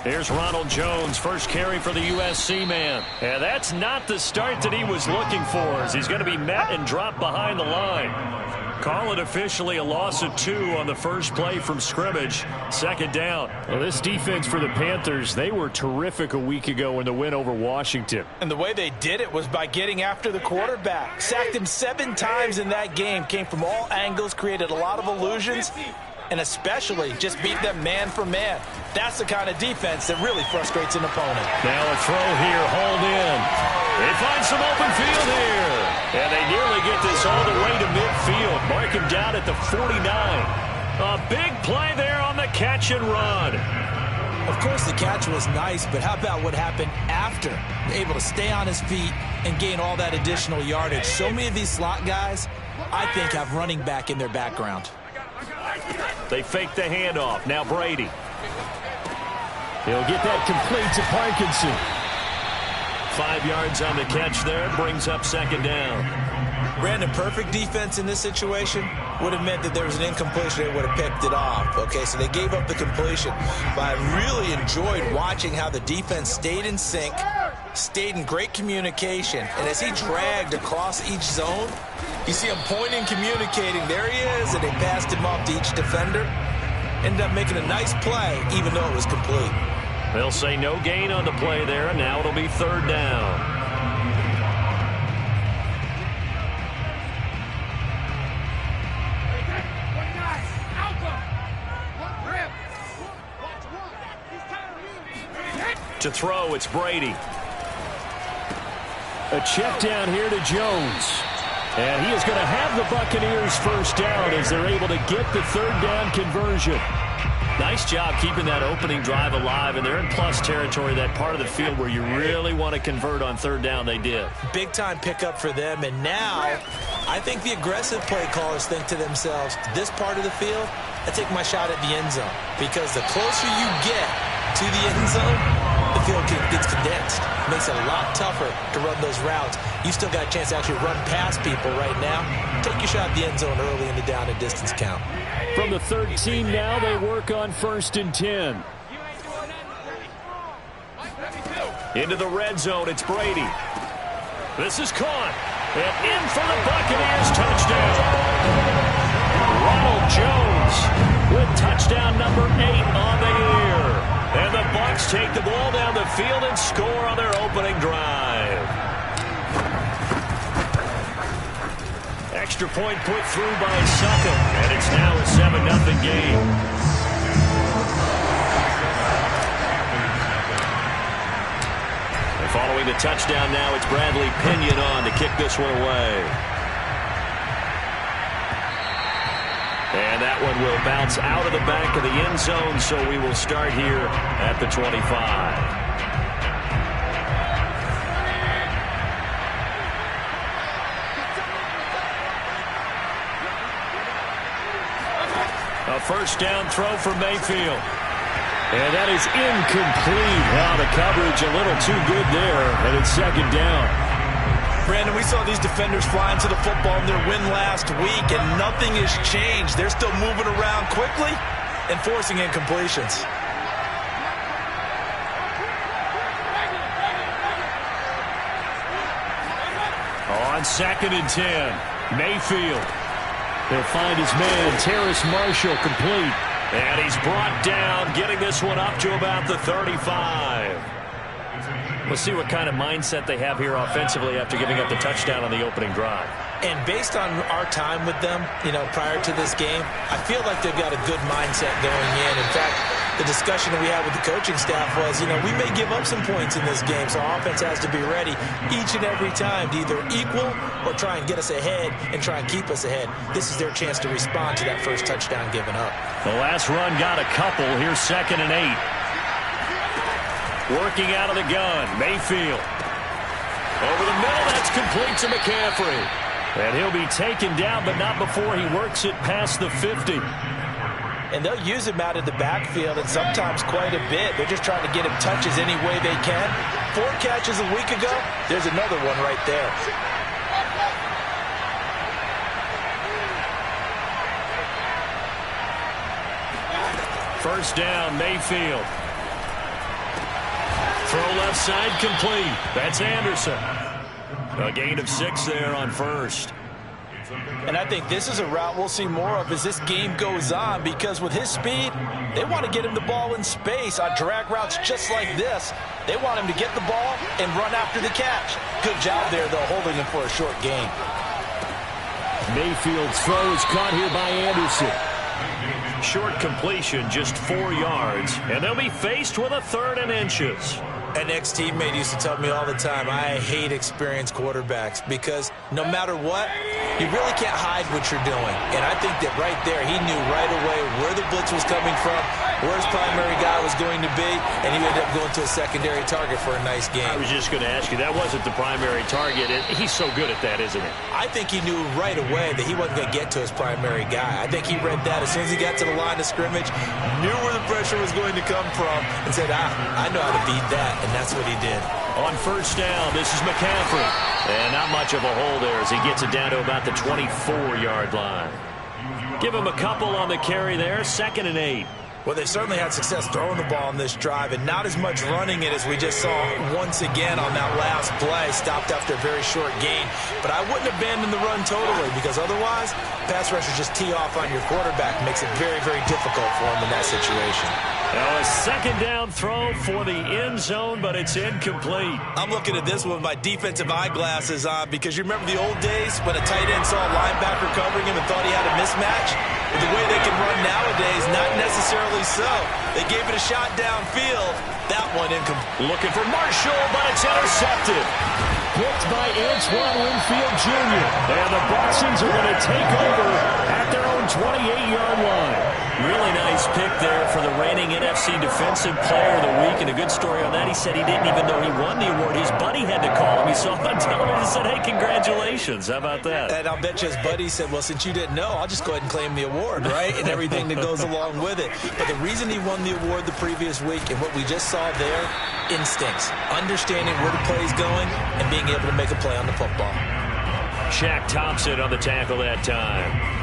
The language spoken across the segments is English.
Here's Ronald Jones, first carry for the USC man. And that's not the start that he was looking for, as he's going to be met and dropped behind the line. Call it officially a loss of 2 on the first play from scrimmage. Second down. Well, this defense for the Panthers, they were terrific a week ago in the win over Washington. And the way they did it was by getting after the quarterback. Sacked him 7 times in that game. Came from all angles, created a lot of illusions, and especially just beat them man for man. That's the kind of defense that really frustrates an opponent. Now a throw here, hauled in. They find some open field here. And they nearly get this all the way to midfield. Mark him down at the 49. A big play there on the catch and run. Of course, the catch was nice, but how about what happened after? Able to stay on his feet and gain all that additional yardage. So many of these slot guys, I think, have running back in their background. They fake the handoff. Now Brady. He'll get that complete to Parkinson. 5 yards on the catch there. Brings up second down. Brandon, perfect defense in this situation would have meant that there was an incompletion. They would have picked it off. Okay, so they gave up the completion. But I really enjoyed watching how the defense stayed in sync, stayed in great communication. And as he dragged across each zone, you see him pointing, communicating. There he is, and they passed him off to each defender. Ended up making a nice play, even though it was complete. They'll say no gain on the play there, and now it'll be third down. To throw, it's Brady. A check down here to Jones. And he is going to have the Buccaneers first down as they're able to get the third down conversion. Nice job keeping that opening drive alive, and they're in plus territory, that part of the field where you really want to convert on third down. They did. Big-time pickup for them, and now I think the aggressive play callers think to themselves, this part of the field, I take my shot at the end zone, because the closer you get to the end zone, the field gets condensed. It makes it a lot tougher to run those routes. You still got a chance to actually run past people right now. Take your shot at the end zone early in the down and distance count. From the 13 now, they work on 1st and 10. Into the red zone, it's Brady. This is caught. And in for the Buccaneers, touchdown. Ronald Jones with touchdown number 8 on the year. And the Bucs take the ball down the field and score on their opening drive. Extra point put through by Suckham, and it's now a 7-0 game. And following the touchdown now, it's Bradley Pinion on to kick this one away. And that one will bounce out of the back of the end zone, so we will start here at the 25. A first down throw for Mayfield. And that is incomplete. Wow, the coverage a little too good there, and it's second down. Brandon, we saw these defenders flying to the football in their win last week, and nothing has changed. They're still moving around quickly and forcing incompletions. On 2nd and 10, Mayfield. He'll find his man, Terrace Marshall, complete. And he's brought down, getting this one up to about the 35. We'll see what kind of mindset they have here offensively after giving up the touchdown on the opening drive. And based on our time with them, prior to this game, I feel like they've got a good mindset going in. In fact, the discussion that we had with the coaching staff was, we may give up some points in this game, so our offense has to be ready each and every time to either equal or try and get us ahead and try and keep us ahead. This is their chance to respond to that first touchdown given up. The last run got a couple. Here's 2nd and 8. Working out of the gun, Mayfield. Over the middle, that's complete to McCaffrey. And he'll be taken down, but not before he works it past the 50. And they'll use him out of the backfield, and sometimes quite a bit. They're just trying to get him touches any way they can. 4 catches a week ago, there's another one right there. First down, Mayfield. throw left side complete. That's Anderson. A gain of 6 there on first. And I think this is a route we'll see more of as this game goes on, because with his speed, they want to get him the ball in space on drag routes just like this. They want him to get the ball and run after the catch. Good job there, though, holding him for a short gain. Mayfield's throw is caught here by Anderson. Short completion, just 4 yards, and they'll be faced with a 3rd and inches. An ex-teammate used to tell me all the time, I hate experienced quarterbacks because no matter what, you really can't hide what you're doing. And I think that right there, he knew right away where the blitz was coming from, where his primary guy was going to be, and he ended up going to a secondary target for a nice game. I was just going to ask you, that wasn't the primary target. He's so good at that, isn't he? I think he knew right away that he wasn't going to get to his primary guy. I think he read that as soon as he got to the line of scrimmage, knew where the pressure was going to come from, and said, I know how to beat that. And that's what he did. On first down, this is McCaffrey. And not much of a hole there as he gets it down to about the 24-yard line. Give him a couple on the carry there, 2nd and 8. Well, they certainly had success throwing the ball on this drive, and not as much running it as we just saw once again on that last play. Stopped after a very short gain. But I wouldn't abandon the run totally, because otherwise, pass rushers just tee off on your quarterback. Makes it very, very difficult for him in that situation. Now a 2nd down throw for the end zone, but it's incomplete. I'm looking at this one with my defensive eyeglasses on, because you remember the old days when a tight end saw a linebacker covering him and thought he had a mismatch? With the way they can run nowadays, not necessarily so. They gave it a shot downfield. That one incomplete. Looking for Marshall, but it's intercepted. Picked by Antoine Winfield Jr. And the Boxings are going to take over at their own 28-yard line. Really nice pick there for the reigning NFC Defensive Player of the Week. And a good story on that, he said he didn't even know he won the award. His buddy had to call him. He saw him on television and said, hey, congratulations. How about that? And I'll bet you his buddy said, well, since you didn't know, I'll just go ahead and claim the award, right? And everything that goes along with it. But the reason he won the award the previous week and what we just saw there, instincts, understanding where the play is going and being able to make a play on the football. Shaq Thompson on the tackle that time.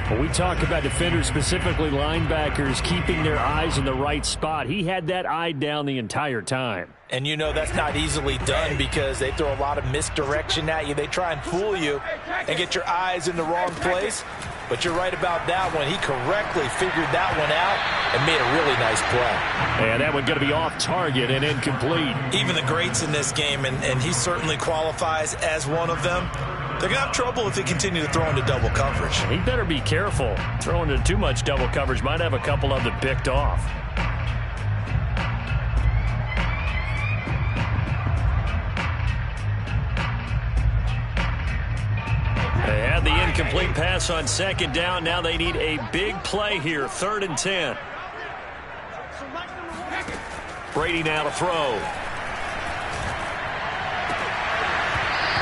When we talk about defenders, specifically linebackers, keeping their eyes in the right spot, he had that eye down the entire time. And you know that's not easily done because they throw a lot of misdirection at you. They try and fool you and get your eyes in the wrong place. But you're right about that one. He correctly figured that one out and made a really nice play. And that one going to be off target and incomplete. Even the greats in this game, and he certainly qualifies as one of them, they're going to have trouble if they continue to throw into double coverage. He better be careful. Throwing into too much double coverage might have a couple of them picked off. They had the incomplete pass on 2nd down. Now they need a big play here, 3rd and 10. Brady now to throw.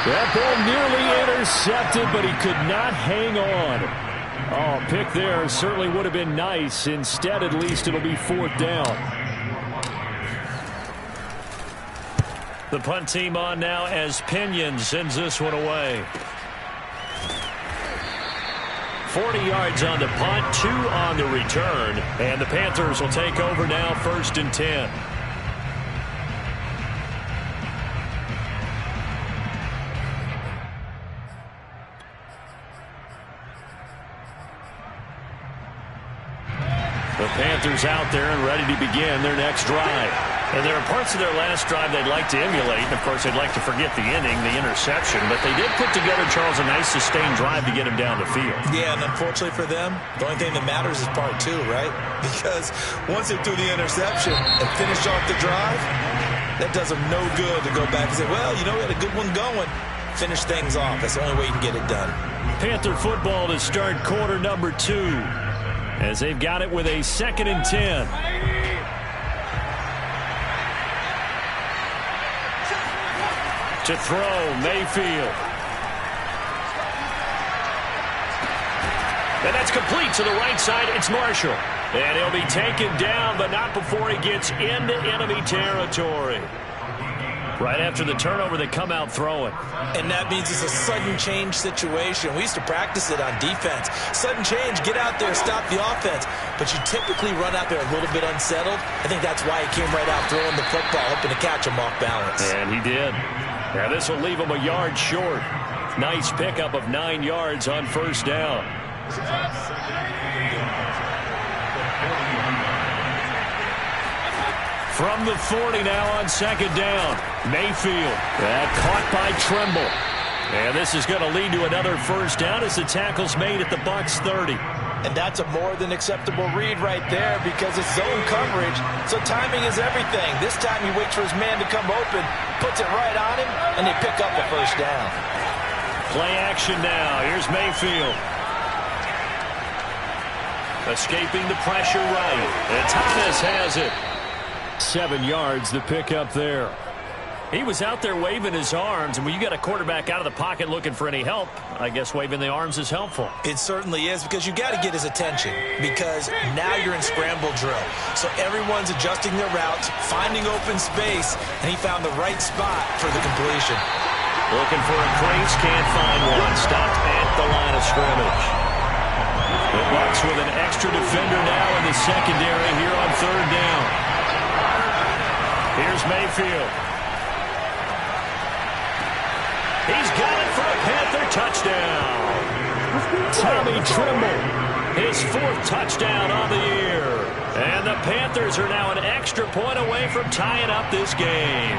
That ball nearly intercepted, but he could not hang on. Oh, pick there certainly would have been nice. Instead, at least it'll be 4th down. The punt team on now as Pinion sends this one away. 40 yards on the punt, 2 on the return. And the Panthers will take over now, 1st and 10. The Panthers out there and ready to begin their next drive. And there are parts of their last drive they'd like to emulate. And, of course, they'd like to forget the inning, the interception. But they did put together, Charles, a nice sustained drive to get him down the field. Yeah, and unfortunately for them, the only thing that matters is part 2, right? Because once they threw the interception and finished off the drive, that does them no good to go back and say, well, you know, we had a good one going. Finish things off. That's the only way you can get it done. Panther football to start quarter number 2. As they've got it with a 2nd and 10. To throw, Mayfield. And that's complete to the right side. It's Marshall. And he'll be taken down, but not before he gets into enemy territory. Right after the turnover, they come out throwing. And that means it's a sudden change situation. We used to practice it on defense. Sudden change, get out there, stop the offense. But you typically run out there a little bit unsettled. I think that's why he came right out throwing the football, hoping to catch him off balance. And he did. Now this will leave him a yard short. Nice pickup of 9 yards on first down. From the 40 now on second down. Mayfield. That caught by Trimble. And this is going to lead to another first down as the tackle's made at the Bucs 30. And that's a more than acceptable read right there because it's zone coverage, so timing is everything. This time he waits for his man to come open, puts it right on him, and they pick up the first down. Play action now. Here's Mayfield. Escaping the pressure right. And Thomas has it. 7 yards, the pickup there. He was out there waving his arms, and when you got a quarterback out of the pocket looking for any help, I guess waving the arms is helpful. It certainly is because you got to get his attention because now you're in scramble drill. So everyone's adjusting their routes, finding open space, and he found the right spot for the completion. Looking for a crease, can't find one. Stopped at the line of scrimmage. The Bucs with an extra defender now in the secondary here on third down. Here's Mayfield. He's got it for a Panther touchdown. Tommy Trimble, his 4th touchdown on the year. And the Panthers are now an extra point away from tying up this game.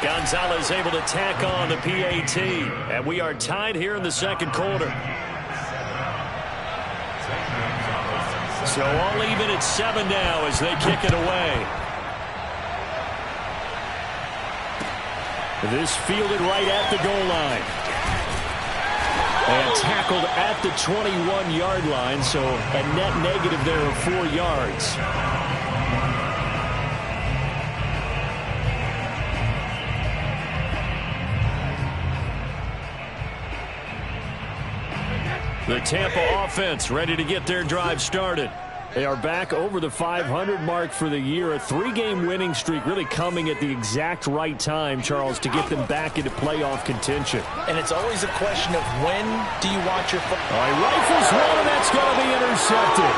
Gonzalez able to tack on the PAT. And we are tied here in the second quarter. So all even at 7 now as they kick it away. This fielded right at the goal line. And tackled at the 21-yard line, so a net negative there of 4 yards. The Tampa offense ready to get their drive started. They are back over the 500 mark for the year. A 3-game winning streak really coming at the exact right time, Charles, to get them back into playoff contention. And it's always a question of when do you want your football. All right, rifles one, and that's going to be intercepted.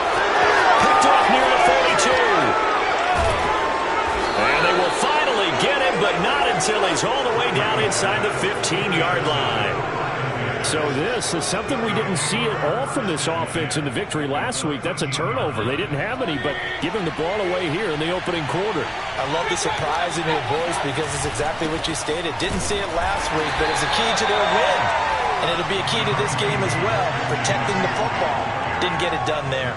Picked off near the 42. And they will finally get him, but not until he's all the way down inside the 15-yard line. So this is something we didn't see at all from this offense in the victory last week. That's a turnover. They didn't have any, but giving the ball away here in the opening quarter. I love the surprise in your voice because it's exactly what you stated. Didn't see it last week, but it's a key to their win. And it'll be a key to this game as well, protecting the football. Didn't get it done there.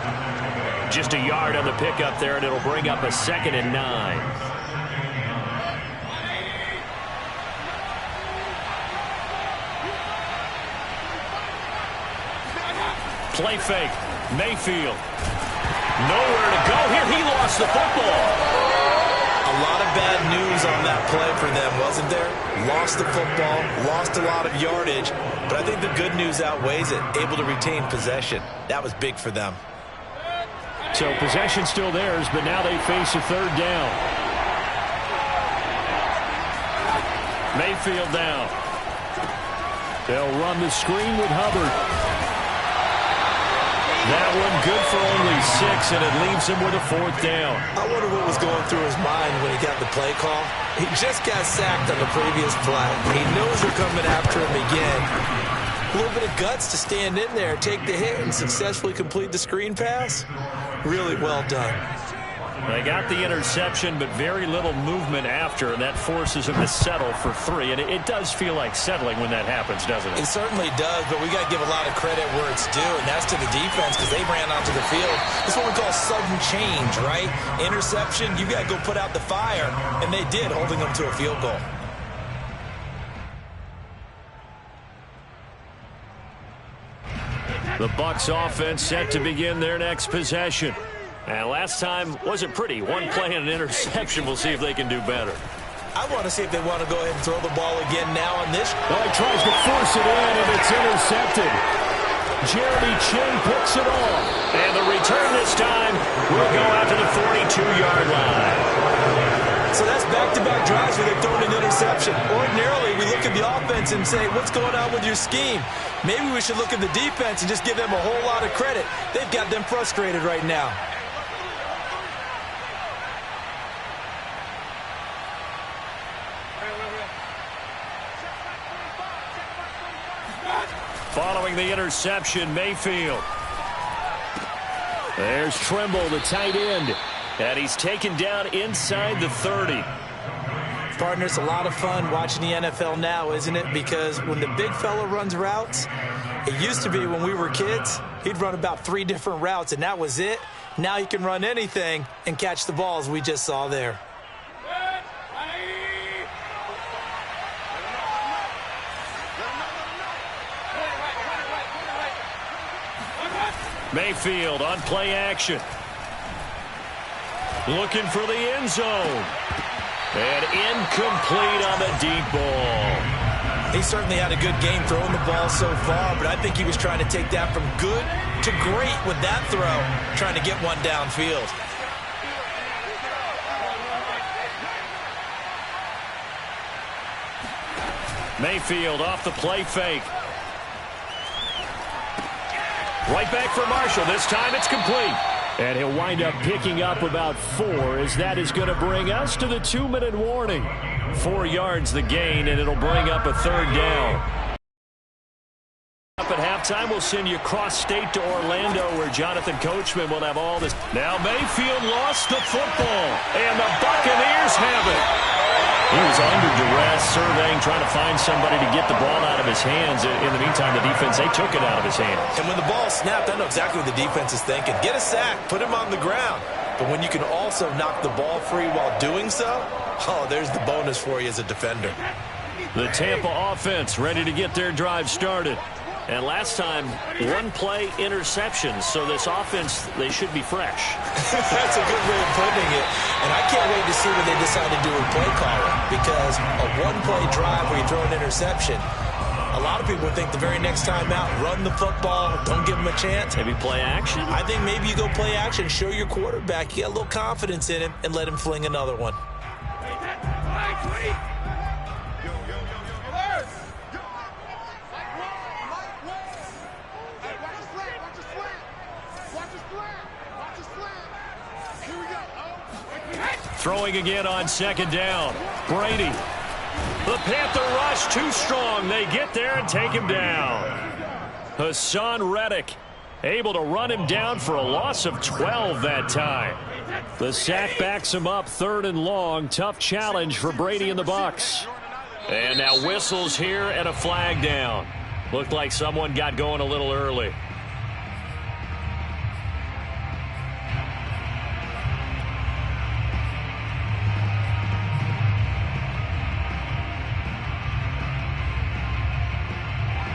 Just a yard on the pickup there, and it'll bring up a 2nd and 9. Play fake. Mayfield. Nowhere to go here. He lost the football. A lot of bad news on that play for them, wasn't there? Lost the football, lost a lot of yardage, but I think the good news outweighs it. Able to retain possession. That was big for them. So possession still theirs, but now they face a 3rd down. Mayfield down. They'll run the screen with Hubbard. That one good for only 6, and it leaves him with a 4th down. I wonder what was going through his mind when he got the play call. He just got sacked on the previous play. He knows they're coming after him again. A little bit of guts to stand in there, take the hit, and successfully complete the screen pass. Really well done. They got the interception, but very little movement after, and that forces him to settle for 3. And it does feel like settling when that happens, doesn't it? It certainly does, but we got to give a lot of credit where it's due, and that's to the defense because they ran onto the field. This is what we call sudden change, right? Interception, you got to go put out the fire, and they did, holding them to a field goal. The Bucs offense set to begin their next possession. And last time wasn't pretty. One play and an interception. We'll see if they can do better. I want to see if they want to go ahead and throw the ball again now on this. Well, he tries to force it in, and it's intercepted. Jeremy Chin picks it off. And the return this time will go out to the 42-yard line. So that's back-to-back drives where they've thrown an interception. Ordinarily, we look at the offense and say, what's going on with your scheme? Maybe we should look at the defense and just give them a whole lot of credit. They've got them frustrated right now. Following the interception, Mayfield. There's Trimble, the tight end. And he's taken down inside the 30. Partner, it's a lot of fun watching the NFL now, isn't it? Because when the big fella runs routes, it used to be when we were kids, he'd run about 3 different routes, and that was it. Now he can run anything and catch the balls we just saw there. Mayfield on play action. Looking for the end zone. And incomplete on the deep ball. He certainly had a good game throwing the ball so far, but I think he was trying to take that from good to great with that throw, trying to get one downfield. Mayfield off the play fake. Right back for Marshall. This time it's complete. And he'll wind up picking up about 4 as that is going to bring us to the 2-minute warning. 4 yards the gain, and it'll bring up a 3rd down. Up at halftime, we'll send you cross-state to Orlando where Jonathan Coachman will have all this. Now Mayfield lost the football, and the Buccaneers have it. He was under duress, surveying, trying to find somebody to get the ball out of his hands. In the meantime, the defense, they took it out of his hands. And when the ball snapped, I know exactly what the defense is thinking. Get a sack, put him on the ground. But when you can also knock the ball free while doing so, oh, there's the bonus for you as a defender. The Tampa offense ready to get their drive started. And last time, 1-play interception. So this offense, they should be fresh. That's a good way of putting it. And I can't wait to see what they decide to do with play calling. Because a 1-play drive where you throw an interception, a lot of people think the very next time out, run the football, don't give them a chance. Maybe play action? I think maybe you go play action, show your quarterback, you got a little confidence in him, and let him fling another one. Throwing again on 2nd down. Brady. The Panther rush too strong. They get there and take him down. Hassan Reddick able to run him down for a loss of 12 that time. The sack backs him up 3rd and long. Tough challenge for Brady and the Bucs. And now whistles here and a flag down. Looked like someone got going a little early.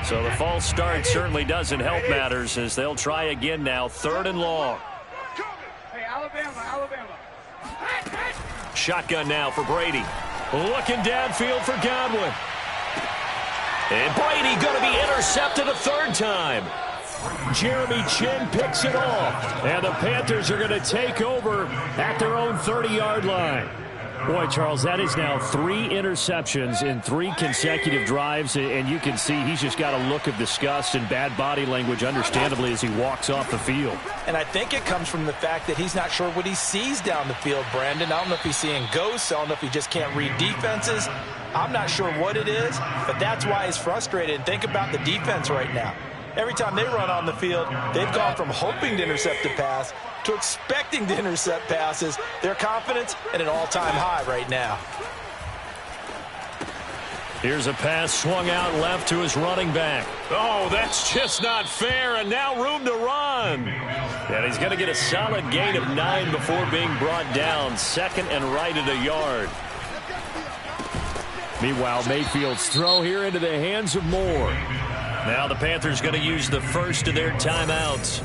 So the false start certainly doesn't help matters as they'll try again now. 3rd and long. Hey, Alabama. Shotgun now for Brady. Looking downfield for Godwin. And Brady going to be intercepted a 3rd time. Jeremy Chin picks it off. And the Panthers are going to take over at their own 30-yard line. Boy, Charles, that is now 3 interceptions in 3 consecutive drives, and you can see he's just got a look of disgust and bad body language, understandably, as he walks off the field. And I think it comes from the fact that he's not sure what he sees down the field, Brandon. I don't know if he's seeing ghosts. I don't know if he just can't read defenses. I'm not sure what it is, but that's why he's frustrated. And think about the defense right now. Every time they run on the field, they've gone from hoping to intercept a pass to expecting to intercept passes. Their confidence at an all-time high right now. Here's a pass swung out left to his running back. Oh, that's just not fair, and now room to run. And he's going to get a solid gain of 9 before being brought down. 2nd and right at a yard. Meanwhile, Mayfield's throw here into the hands of Moore. Now the Panthers going to use the first of their timeouts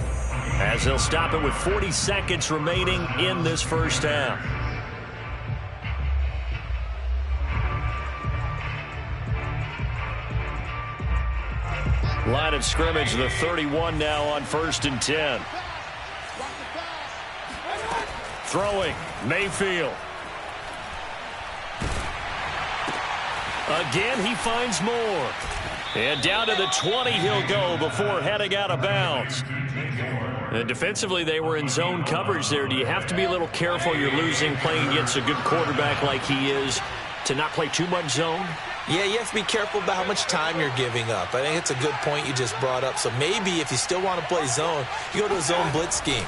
as they'll stop it with 40 seconds remaining in this first half. Line of scrimmage, the 31 now on 1st and 10. Throwing, Mayfield. Again, he finds more. And down to the 20 he'll go before heading out of bounds. And defensively, they were in zone coverage there. Do you have to be a little careful? You're losing playing against a good quarterback like he is to not play too much zone? Yeah, you have to be careful about how much time you're giving up. I think it's a good point you just brought up. So maybe if you still want to play zone, you go to a zone blitz scheme.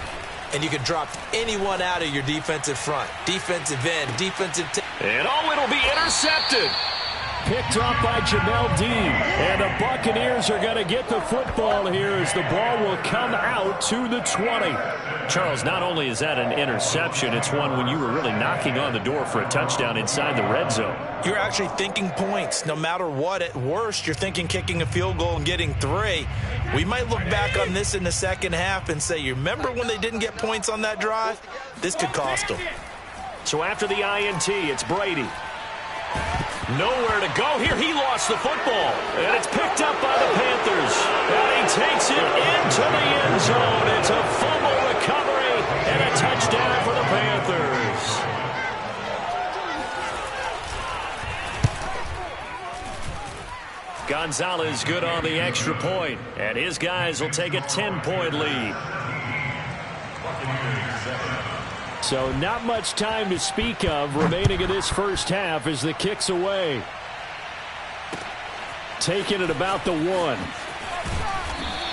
And you can drop anyone out of your defensive front. Defensive end, defensive... And oh, it'll be intercepted. Picked off by Jamel Dean. And the Buccaneers are going to get the football here as the ball will come out to the 20. Charles, not only is that an interception, it's one when you were really knocking on the door for a touchdown inside the red zone. You're actually thinking points. No matter what, at worst, you're thinking kicking a field goal and getting 3. We might look back on this in the second half and say, you remember when they didn't get points on that drive? This could cost them. So after the INT, it's Brady. Nowhere to go here. He lost the football. And it's picked up by the Panthers. And he takes it into the end zone. It's a fumble recovery and a touchdown for the Panthers. Gonzalez good on the extra point. And his guys will take a 10-point lead. So not much time to speak of remaining in this first half as the kick's away. Taking it about the 1.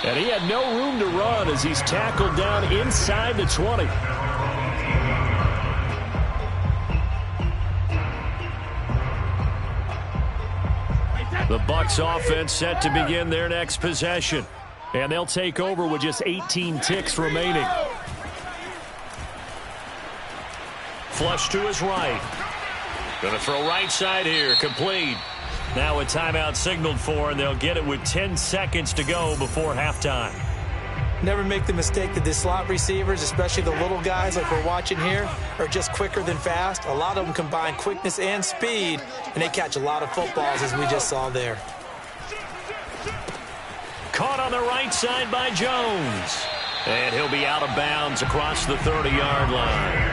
And he had no room to run as he's tackled down inside the 20. The Bucs offense set to begin their next possession. And they'll take over with just 18 ticks remaining. Flush to his right. Going to throw right side here. Complete. Now a timeout signaled for, and they'll get it with 10 seconds to go before halftime. Never make the mistake that the slot receivers, especially the little guys like we're watching here, are just quicker than fast. A lot of them combine quickness and speed, and they catch a lot of footballs, as we just saw there. Caught on the right side by Jones. And he'll be out of bounds across the 30-yard line.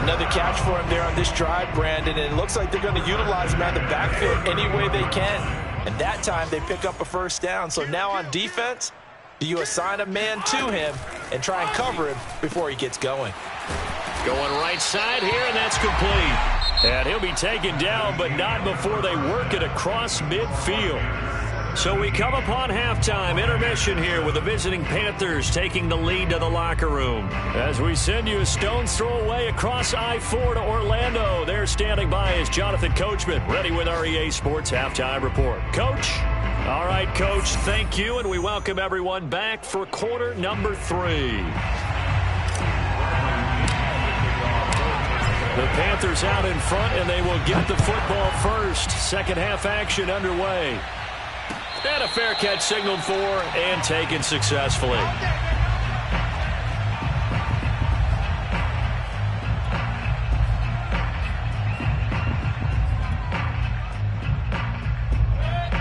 Another catch for him there on this drive, Brandon, and it looks like they're going to utilize him out of the backfield any way they can. And that time they pick up a first down. So now on defense, do you assign a man to him and try and cover him before he gets going? Going right side here, and that's complete. And he'll be taken down, but not before they work it across midfield. So we come upon halftime intermission here with the visiting Panthers taking the lead to the locker room. As we send you a stone's throw away across I-4 to Orlando. There standing by is Jonathan Coachman, ready with our EA Sports Halftime Report. Coach? All right, Coach, thank you, and we welcome everyone back for quarter number 3. The Panthers out in front, and they will get the football first. Second half action underway. And a fair catch signaled for and taken successfully.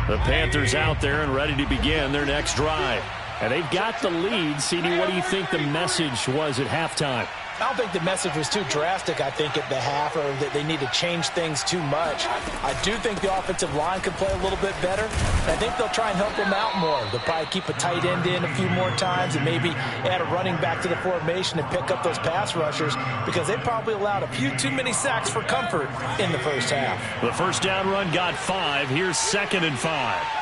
The Panthers out there and ready to begin their next drive. And they've got the lead. CD, what do you think the message was at halftime? I don't think the message was too drastic, I think, at the half, or that they need to change things too much. I do think the offensive line could play a little bit better. And I think they'll try and help them out more. They'll probably keep a tight end in a few more times and maybe add a running back to the formation and pick up those pass rushers because they probably allowed a few too many sacks for comfort in the first half. The first down run got 5. Here's 2nd and 5.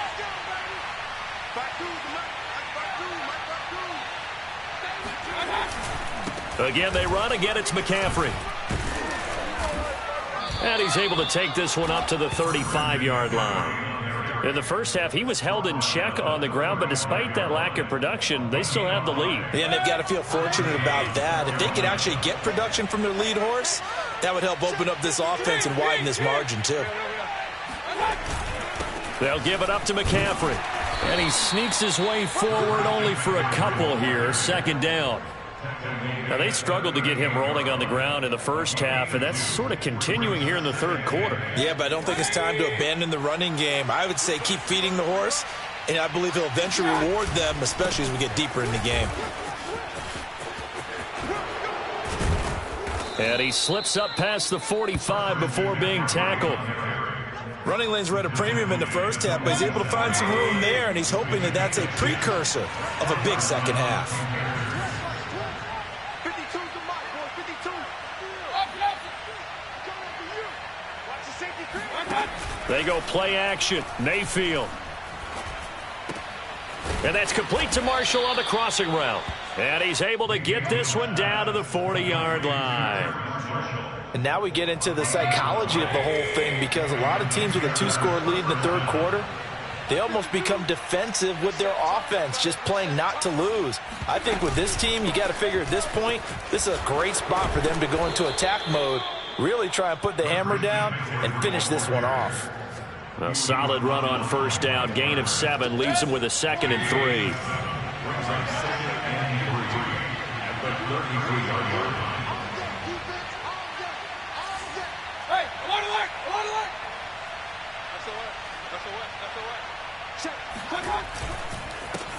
Again, they run. Again, it's McCaffrey. And he's able to take this one up to the 35-yard line. In the first half, he was held in check on the ground, but despite that lack of production, they still have the lead. Yeah, and they've got to feel fortunate about that. If they could actually get production from their lead horse, that would help open up this offense and widen this margin, too. They'll give it up to McCaffrey. And he sneaks his way forward only for a couple here. 2nd down. Now, they struggled to get him rolling on the ground in the first half, and that's sort of continuing here in the third quarter. Yeah, but I don't think it's time to abandon the running game. I would say keep feeding the horse, and I believe he'll eventually reward them, especially as we get deeper in the game. And he slips up past the 45 before being tackled. Running lanes were at a premium in the first half, but he's able to find some room there, and he's hoping that that's a precursor of a big second half. 52's the mark, boy. 52. Watch the safety creep. They go play action. Mayfield. And that's complete to Marshall on the crossing route. And he's able to get this one down to the 40-yard line. And now we get into the psychology of the whole thing, because a lot of teams with a 2-score lead in the third quarter, they almost become defensive with their offense, just playing not to lose. I think with this team, you got to figure at this point, this is a great spot for them to go into attack mode, really try and put the hammer down and finish this one off. A solid run on first down. Gain of 7 leaves them with a 2nd and 3.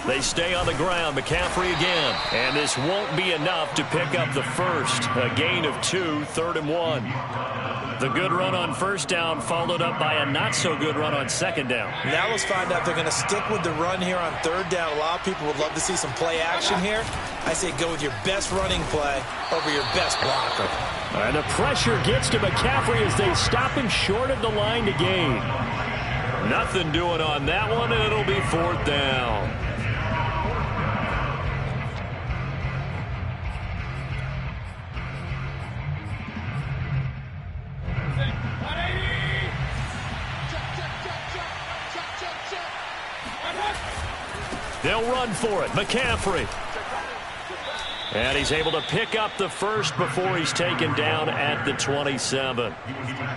They stay on the ground. McCaffrey again. And this won't be enough to pick up the first. A gain of 2, 3rd and 1. The good run on first down followed up by a not-so-good run on second down. Now let's find out if they're going to stick with the run here on third down. A lot of people would love to see some play action here. I say go with your best running play over your best blocker. And the pressure gets to McCaffrey as they stop him short of the line to gain. Nothing doing on that one, and it'll be 4th down. They'll run for it. McCaffrey. And he's able to pick up the first before he's taken down at the 27.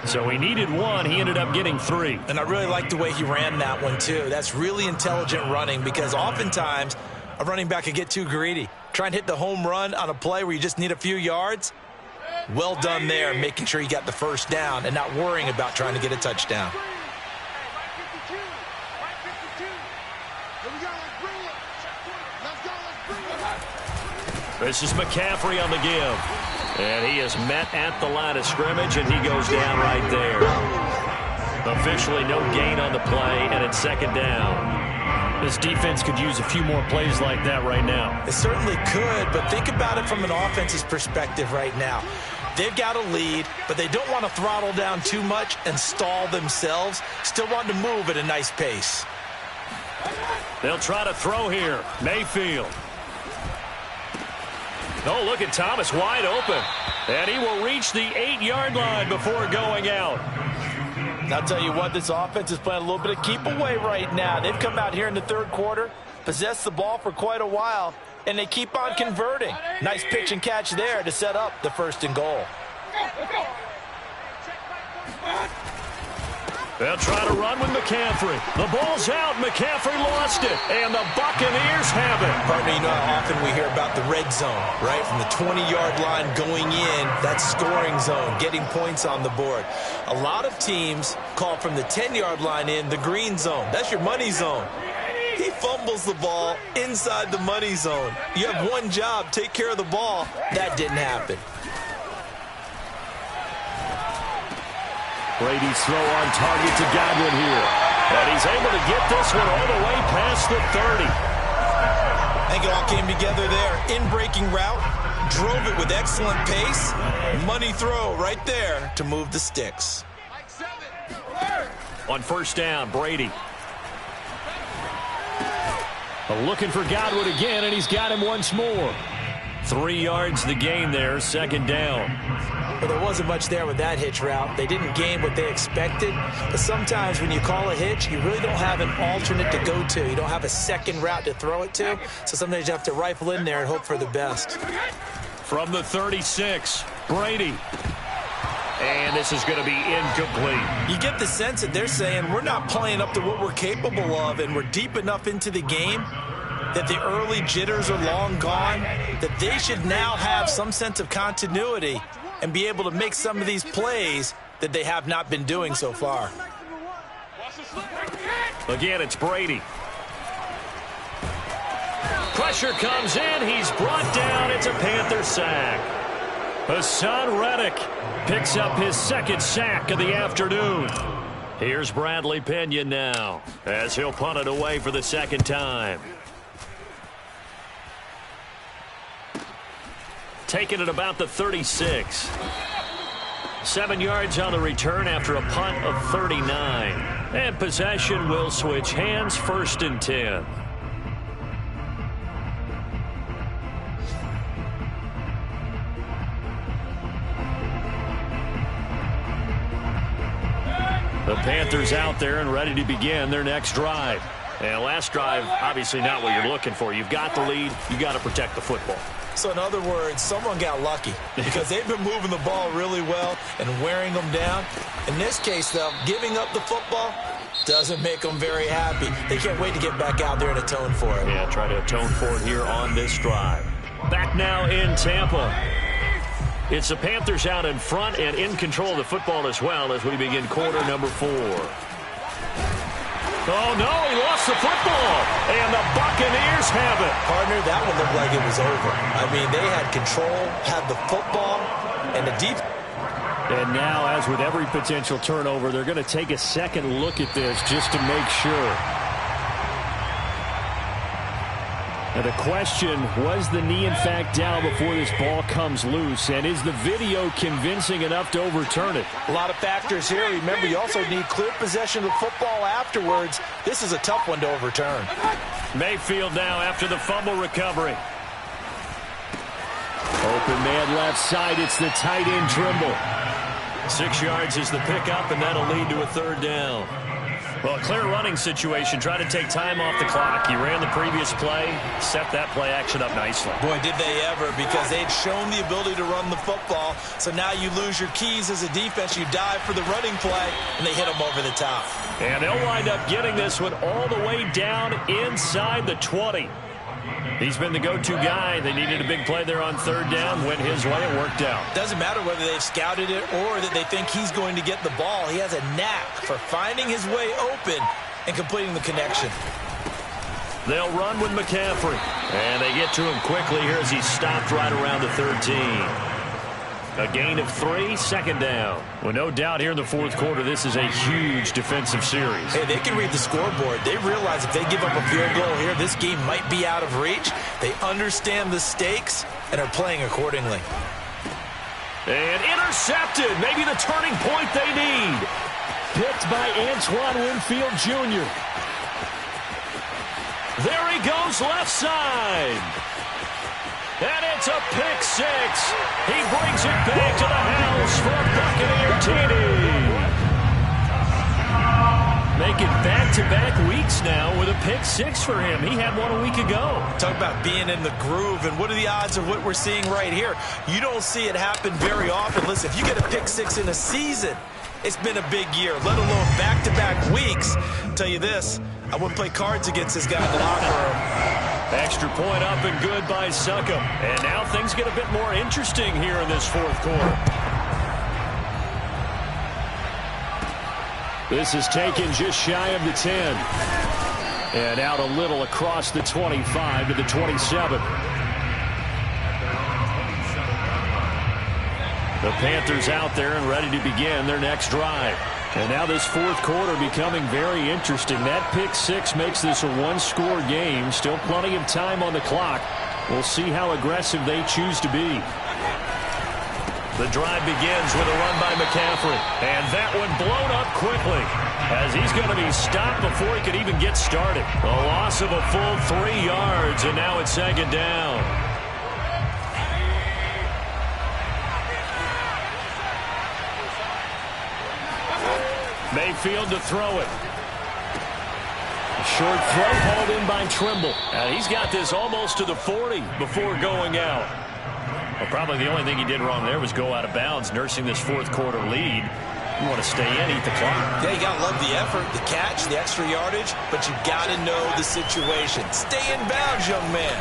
So he needed 1. He ended up getting 3. And I really like the way he ran that one, too. That's really intelligent running, because oftentimes a running back can get too greedy. Try and hit the home run on a play where you just need a few yards. Well done there, making sure you got the first down and not worrying about trying to get a touchdown. This is McCaffrey on the give. And he is met at the line of scrimmage, and he goes down right there. Officially no gain on the play, and it's 2nd down. This defense could use a few more plays like that right now. It certainly could, but think about it from an offense's perspective right now. They've got a lead, but they don't want to throttle down too much and stall themselves. Still want to move at a nice pace. They'll try to throw here. Mayfield. Oh, look at Thomas wide open. And he will reach the 8-yard line before going out. I'll tell you what, this offense is playing a little bit of keep away right now. They've come out here in the third quarter, possessed the ball for quite a while, and they keep on converting. Nice pitch and catch there to set up the 1st and goal. They'll try to run with McCaffrey. The ball's out. McCaffrey lost it. And the Buccaneers have it. Partner, you know how often we hear about the red zone, right? From the 20-yard line going in, that scoring zone, getting points on the board. A lot of teams call from the 10-yard line in the green zone. That's your money zone. He fumbles the ball inside the money zone. You have one job, take care of the ball. That didn't happen. Brady's throw on target to Godwin here. And he's able to get this one all the way past the 30. I think it all came together there. In-breaking route, drove it with excellent pace. Money throw right there to move the sticks. On first down, Brady. Looking for Godwin again, and he's got him once more. 3 yards the gain there, 2nd down. Well, there wasn't much there with that hitch route. They didn't gain what they expected. But sometimes when you call a hitch, you really don't have an alternate to go to. You don't have a second route to throw it to. So sometimes you have to rifle in there and hope for the best. From the 36, Brady. And this is going to be incomplete. You get the sense that they're saying we're not playing up to what we're capable of, and we're deep enough into the game that the early jitters are long gone, that they should now have some sense of continuity and be able to make some of these plays that they have not been doing so far. Again, it's Brady. Pressure comes in. He's brought down. It's a Panther sack. Hassan Reddick picks up his 2nd sack of the afternoon. Here's Bradley Pena now as he'll punt it away for the second time. Taking it about the 36. 7 yards on the return after a punt of 39. And possession will switch hands, 1st and 10. The Panthers out there and ready to begin their next drive. And last drive, obviously not what you're looking for. You've got the lead. You've got to protect the football. So in other words, someone got lucky because they've been moving the ball really well and wearing them down. In this case, though, giving up the football doesn't make them very happy. They can't wait to get back out there and atone for it. Yeah, try to atone for it here on this drive. Back now in Tampa. It's the Panthers out in front and in control of the football as well as we begin quarter number 4. Oh, no, he lost the football, and the Buccaneers have it. Partner, that one looked like it was over. I mean, they had control, had the football, and the deep. And now, as with every potential turnover, they're going to take a second look at this just to make sure. Now the question, was the knee in fact down before this ball comes loose? And is the video convincing enough to overturn it? A lot of factors here. Remember, you also need clear possession of the football afterwards. This is a tough one to overturn. Mayfield now after the fumble recovery. Open man left side. It's the tight end Trimble. 6 yards is the pickup, and that'll lead to a 3rd down. Well, a clear running situation. Try to take time off the clock. He ran the previous play, set that play action up nicely. Boy, did they ever, because they'd shown the ability to run the football. So now you lose your keys as a defense. You dive for the running play, and they hit them over the top. And they'll wind up getting this one all the way down inside the 20. He's been the go-to guy. They needed a big play there on 3rd down. Went his way. It worked out. Doesn't matter whether they've scouted it or that they think he's going to get the ball. He has a knack for finding his way open and completing the connection. They'll run with McCaffrey. And they get to him quickly here as he's stopped right around the 13. A gain of 3, 2nd down. Well, no doubt here in the 4th quarter, this is a huge defensive series. Hey, they can read the scoreboard. They realize if they give up a field goal here, this game might be out of reach. They understand the stakes and are playing accordingly. And intercepted. Maybe the turning point they need. Picked by Antoine Winfield Jr. There he goes left side. And it's a pick 6. He brings it back to the house for a Buccaneer TD. Make it back-to-back weeks now with a pick 6 for him. He had one a week ago. Talk about being in the groove, and what are the odds of what we're seeing right here? You don't see it happen very often. Listen, if you get a pick 6 in a season, it's been a big year, let alone back-to-back weeks. I'll tell you this, I wouldn't play cards against this guy in the locker room. Extra point up and good by Succop. And now things get a bit more interesting here in this 4th quarter. This is taken just shy of the 10. And out a little across the 25 to the 27. The Panthers out there and ready to begin their next drive. And now this 4th quarter becoming very interesting. That pick 6 makes this a one-score game. Still plenty of time on the clock. We'll see how aggressive they choose to be. The drive begins with a run by McCaffrey. And that one blown up quickly as he's going to be stopped before he could even get started. A loss of a full 3 yards, and now it's 2nd down. Mayfield to throw it. A short throw hauled in by Trimble. And he's got this almost to the 40 before going out. Well, probably the only thing he did wrong there was go out of bounds, nursing this 4th quarter lead. You want to stay in, eat the clock. Yeah, you got to love the effort, the catch, the extra yardage, but you got to know the situation. Stay in bounds, young man.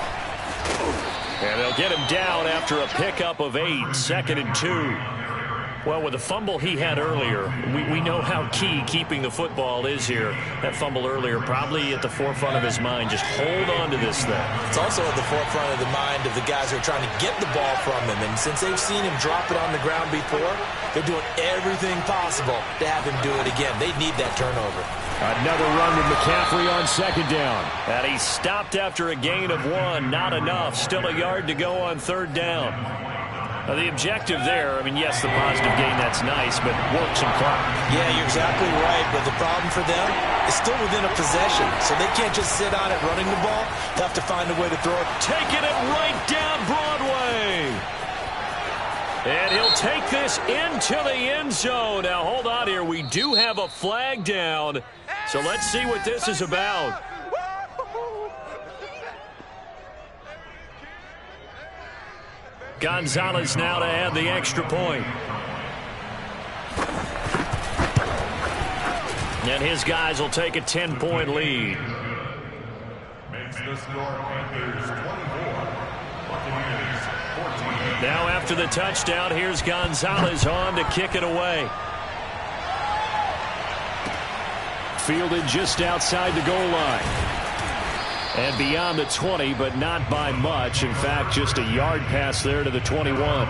And they'll get him down after a pickup of 8, 2nd and 2. Well, with the fumble he had earlier, we know how key keeping the football is here. That fumble earlier probably at the forefront of his mind. Just hold on to this thing. It's also at the forefront of the mind of the guys who are trying to get the ball from him. And since they've seen him drop it on the ground before, they're doing everything possible to have him do it again. They need that turnover. Another run with McCaffrey on second down. And he stopped after a gain of 1. Not enough. Still a yard to go on third down. Now, the objective there, I mean, yes, the positive gain, that's nice, but work some clock. Yeah, you're exactly right, but the problem for them is still within a possession, so they can't just sit on it running the ball. They have to find a way to throw it. Taking it right down Broadway. And he'll take this into the end zone. Now, hold on here. We do have a flag down, so let's see what this is about. Gonzalez now to add the extra point. And his guys will take a 10-point lead. Now after the touchdown, here's Gonzalez on to kick it away. Fielded just outside the goal line. And beyond the 20, but not by much. In fact, just a yard pass there to the 21.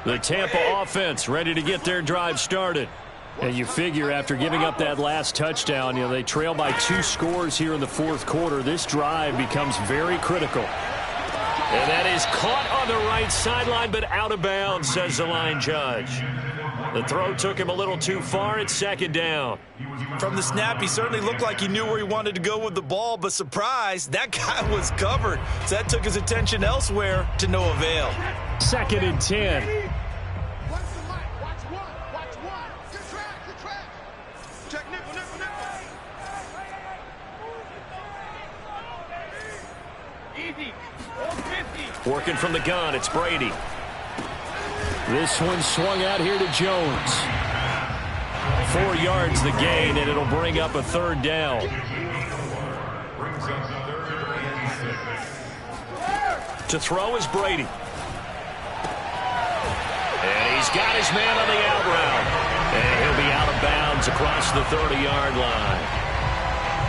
The Tampa offense ready to get their drive started. And you figure after giving up that last touchdown, you know, they trail by 2 scores here in the fourth quarter. This drive becomes very critical. And that is caught on the right sideline, but out of bounds, says the line judge. The throw took him a little too far. It's second down. From the snap, he certainly looked like he knew where he wanted to go with the ball, but surprise, that guy was covered. So that took his attention elsewhere to no avail. Second and 10. Working from the gun, it's Brady. This one swung out here to Jones. 4 yards the gain, and it'll bring up a third down. To throw is Brady. And he's got his man on the out route. And he'll be out of bounds across the 30-yard line.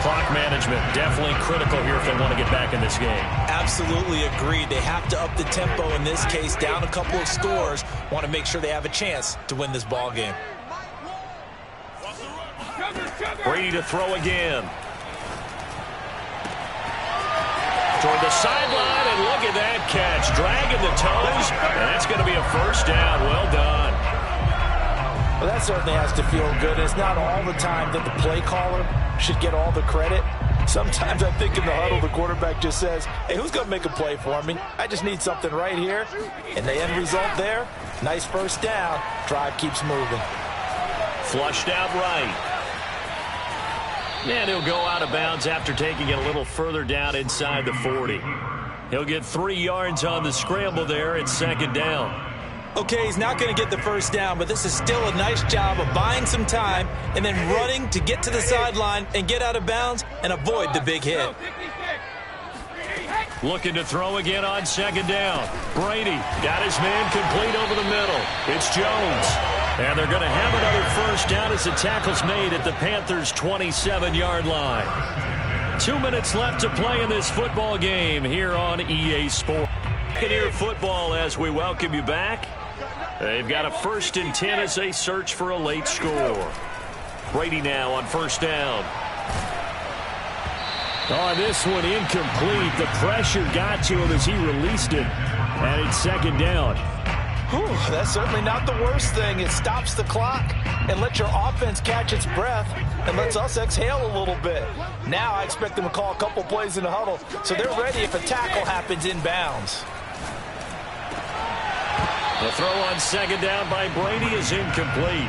Clock management definitely critical here if they want to get back in this game. Absolutely agreed. They have to up the tempo in this case, down a couple of scores. Want to make sure they have a chance to win this ball game. Brady to throw again. Toward the sideline, and look at that catch. Dragging the toes, and that's going to be a first down. Well done. Well, that certainly has to feel good. It's not all the time that the play caller should get all the credit. Sometimes I think in the huddle, the quarterback just says, hey, who's going to make a play for me? I just need something right here. And the end result there, nice first down. Drive keeps moving. Flushed out right. And he'll go out of bounds after taking it a little further down inside the 40. He'll get 3 yards on the scramble there. It's second down. Okay, he's not going to get the first down, but this is still a nice job of buying some time and then running to get to the sideline and get out of bounds and avoid the big hit. Looking to throw again on second down. Brady got his man complete over the middle. It's Jones. And they're going to have another first down as the tackle's made at the Panthers' 27-yard line. 2 minutes left to play in this football game here on EA Sports. Buccaneer football as we welcome you back. They've got a 1st and 10 as they search for a late score. Brady now on first down. Oh, this one incomplete. The pressure got to him as he released it. And it's second down. Whew, that's certainly not the worst thing. It stops the clock and lets your offense catch its breath and lets us exhale a little bit. Now I expect them to call a couple plays in the huddle so they're ready if a tackle happens inbounds. The throw on second down by Brady is incomplete.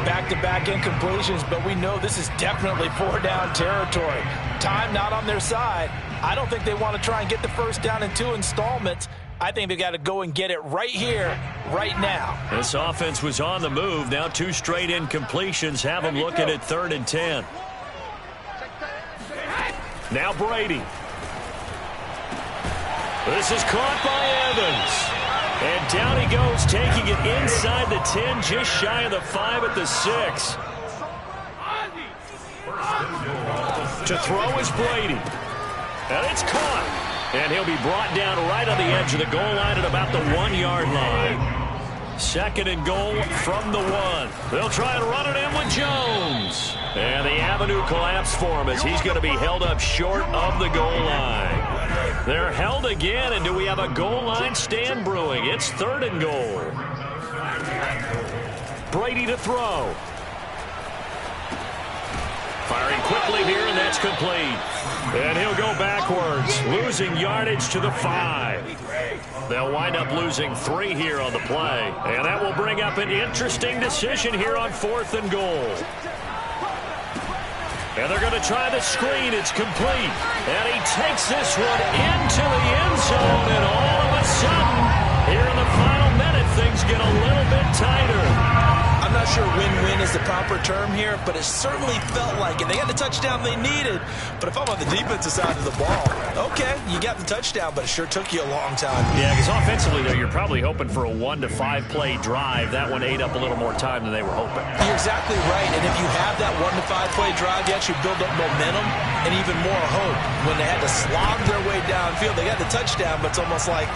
back-to-back incompletions, but we know this is definitely 4-down territory. Time not on their side. I don't think they want to try and get the first down in 2 installments. I think they've got to go and get it right here, right now. This offense was on the move. Now 2 straight incompletions have them looking at 3rd and 10. Now Brady. This is caught by Evans. And down he goes, taking it inside the 10, just shy of the 5 at the 6. To throw is Brady. And it's caught. And he'll be brought down right on the edge of the goal line at about the 1-yard line. 2nd and goal from the 1. They'll try and run it in with Jones. And the avenue collapsed for him as he's going to be held up short of the goal line. They're held again, and do we have a goal line stand brewing? It's 3rd and goal. Brady to throw. Firing quickly here, and that's complete. And he'll go backwards, losing yardage to the 5. They'll wind up losing 3 here on the play. And that will bring up an interesting decision here on 4th and goal. And they're going to try the screen. It's complete. And he takes this one into the end zone. And all of a sudden, here in the final minute, things get a little bit tighter. I'm not sure win-win is the proper term here, but it certainly felt like it. They got the touchdown they needed, but if I'm on the defensive side of the ball, okay, you got the touchdown, but it sure took you a long time. Yeah, because offensively, though, you're probably hoping for a 1 to 5 play drive. That one ate up a little more time than they were hoping. You're exactly right, and if you have that 1 to 5 play drive, you actually build up momentum and even more hope. When they had to slog their way downfield, they got the touchdown, but it's almost like,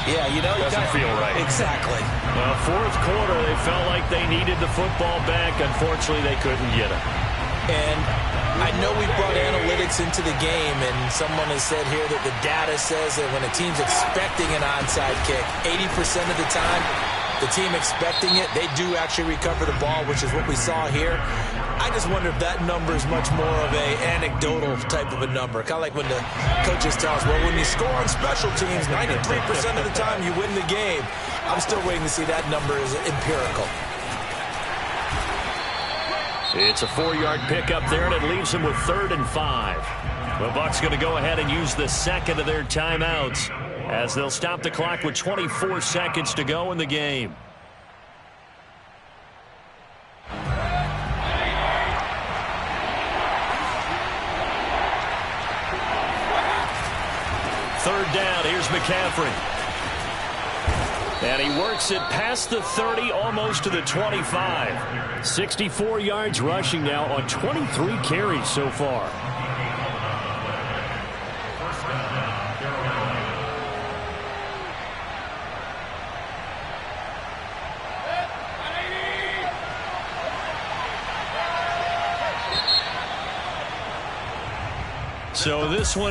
yeah, you know, doesn't feel right. Exactly. Well, 4th quarter, they felt like they needed the football back. Unfortunately, they couldn't get it. And I know we brought analytics into the game, and someone has said here that the data says that when a team's expecting an onside kick, 80% of the time, the team expecting it, they do actually recover the ball, which is what we saw here. I just wonder if that number is much more of a anecdotal type of a number. Kind of like when the coaches tell us, well, when you score on special teams, 93% of the time you win the game. I'm still waiting to see that number is empirical. It's a 4-yard pickup there, and it leaves them with 3rd and 5. The Bucs going to go ahead and use the 2nd of their timeouts as they'll stop the clock with 24 seconds to go in the game. Third down, here's McCaffrey. And he works it past the 30, almost to the 25. 64 yards rushing now on 23 carries so far. So this one